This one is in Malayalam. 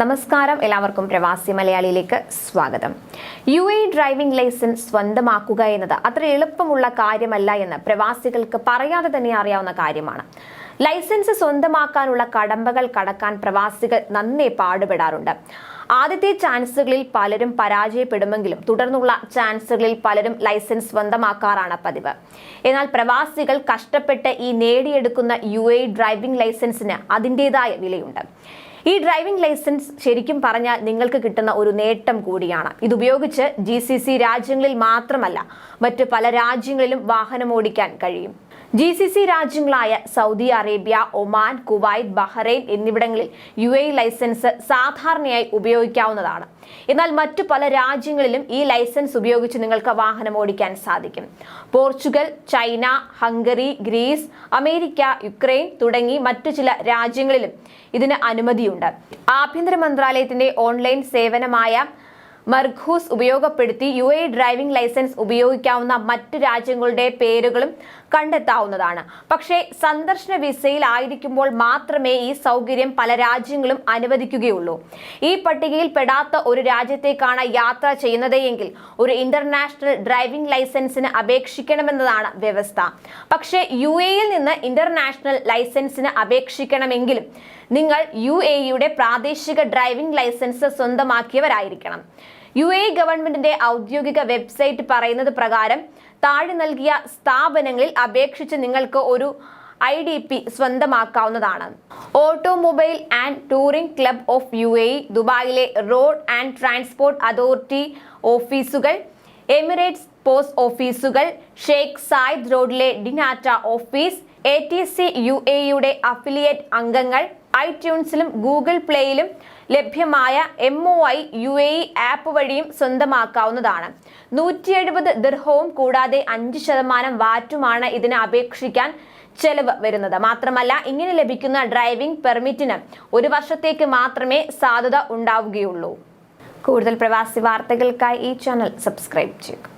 നമസ്കാരം, എല്ലാവർക്കും പ്രവാസി മലയാളിയിലേക്ക് സ്വാഗതം. UAE ഡ്രൈവിംഗ് ലൈസൻസ് സ്വന്തമാക്കുക എന്നത് അത്ര എളുപ്പമുള്ള കാര്യമല്ല എന്ന് പ്രവാസികൾക്ക് പറയാതെ തന്നെ അറിയാവുന്ന കാര്യമാണ്. ലൈസൻസ് സ്വന്തമാക്കാനുള്ള കടമ്പകൾ കടക്കാൻ പ്രവാസികൾ നന്നേ പാടുപെടാറുണ്ട്. ആദ്യത്തെ ചാൻസുകളിൽ പലരും പരാജയപ്പെടുമെങ്കിലും തുടർന്നുള്ള ചാൻസുകളിൽ പലരും ലൈസൻസ് സ്വന്തമാക്കാറാണ് പതിവ്. എന്നാൽ പ്രവാസികൾ കഷ്ടപ്പെട്ട് ഈ നേടിയെടുക്കുന്ന UAE ഡ്രൈവിംഗ് ലൈസൻസിന് അതിൻ്റെതായ വിലയുണ്ട്. ഈ ഡ്രൈവിംഗ് ലൈസൻസ് ശരിക്കും പറഞ്ഞാൽ നിങ്ങൾക്ക് കിട്ടുന്ന ഒരു നേട്ടം കൂടിയാണ്. ഇതുപയോഗിച്ച് GCC രാജ്യങ്ങളിൽ മാത്രമല്ല മറ്റ് പല രാജ്യങ്ങളിലും വാഹനം ഓടിക്കാൻ കഴിയും. GCC രാജ്യങ്ങളായ Saudi Arabia, Oman, Kuwait, Bahrain എന്നിവിടങ്ങളിൽ UAE ലൈസൻസ് സാധാരണയായി ഉപയോഗിക്കാവുന്നതാണ്. എന്നാൽ മറ്റു പല രാജ്യങ്ങളിലും ഈ ലൈസൻസ് ഉപയോഗിച്ച് നിങ്ങൾക്ക് വാഹനം ഓടിക്കാൻ സാധിക്കും. Portugal, China, Hungary, Greece, America, Ukraine തുടങ്ങി മറ്റു ചില രാജ്യങ്ങളിലും ഇതിന് അനുമതിയുണ്ട്. ആഭ്യന്തര മന്ത്രാലയത്തിന്റെ ഓൺലൈൻ സേവനമായ മർഘൂസ് ഉപയോഗപ്പെടുത്തി UAE ഡ്രൈവിംഗ് ലൈസൻസ് ഉപയോഗിക്കാവുന്ന മറ്റ് രാജ്യങ്ങളുടെ പേരുകളും കണ്ടെത്താവുന്നതാണ്. പക്ഷേ സന്ദർശന വിസയിൽ ആയിരിക്കുമ്പോൾ മാത്രമേ ഈ സൗകര്യം പല രാജ്യങ്ങളും അനുവദിക്കുകയുള്ളൂ. ഈ പട്ടികയിൽ പെടാത്ത ഒരു രാജ്യത്തേക്കാണ് യാത്ര ചെയ്യുന്നതെങ്കിൽ ഒരു ഇന്റർനാഷണൽ ഡ്രൈവിംഗ് ലൈസൻസിന് അപേക്ഷിക്കണമെന്നതാണ് വ്യവസ്ഥ. പക്ഷേ UAEയിൽ നിന്ന് ഇന്റർനാഷണൽ ലൈസൻസിന് അപേക്ഷിക്കണമെങ്കിലും നിങ്ങൾ UAEയുടെ പ്രാദേശിക ഡ്രൈവിംഗ് ലൈസൻസ് സ്വന്തമാക്കിയവരായിരിക്കണം. UAE ഗവൺമെന്റിന്റെ ഔദ്യോഗിക വെബ്സൈറ്റ് പറയുന്നത് പ്രകാരം താഴെ നൽകിയ സ്ഥാപനങ്ങളിൽ അപേക്ഷിച്ച് നിങ്ങൾക്ക് ഒരു IDP സ്വന്തമാക്കാവുന്നതാണ്. Automobile and touring club of UAE, ദുബായിലെ റോഡ് ആൻഡ് ട്രാൻസ്പോർട്ട് അതോറിറ്റി ഓഫീസുകൾ, എമിറേറ്റ്സ് പോസ്റ്റ് ഓഫീസുകൾ, ഷെയ്ഖ് സായിദ് റോഡിലെ ഡിനാറ്റ ഓഫീസ്, ATC UAEയുടെ അഫിലിയേറ്റ് അംഗങ്ങൾ, iTunesലും ഗൂഗിൾ പ്ലേയിലും ലഭ്യമായ MOI UAE ആപ്പ് വഴിയും സ്വന്തമാക്കാവുന്നതാണ്. 170 ദിർഹവും കൂടാതെ 5% വാറ്റുമാണ് ഇതിന് അപേക്ഷിക്കാൻ ചെലവ് വരുന്നത്. മാത്രമല്ല, ഇങ്ങനെ ലഭിക്കുന്ന ഡ്രൈവിംഗ് പെർമിറ്റിന് 1 വർഷത്തേക്ക് മാത്രമേ സാധുത ഉണ്ടാവുകയുള്ളൂ. കൂടുതൽ പ്രവാസി വാർത്തകൾക്കായി ഈ ചാനൽ സബ്സ്ക്രൈബ് ചെയ്യുക.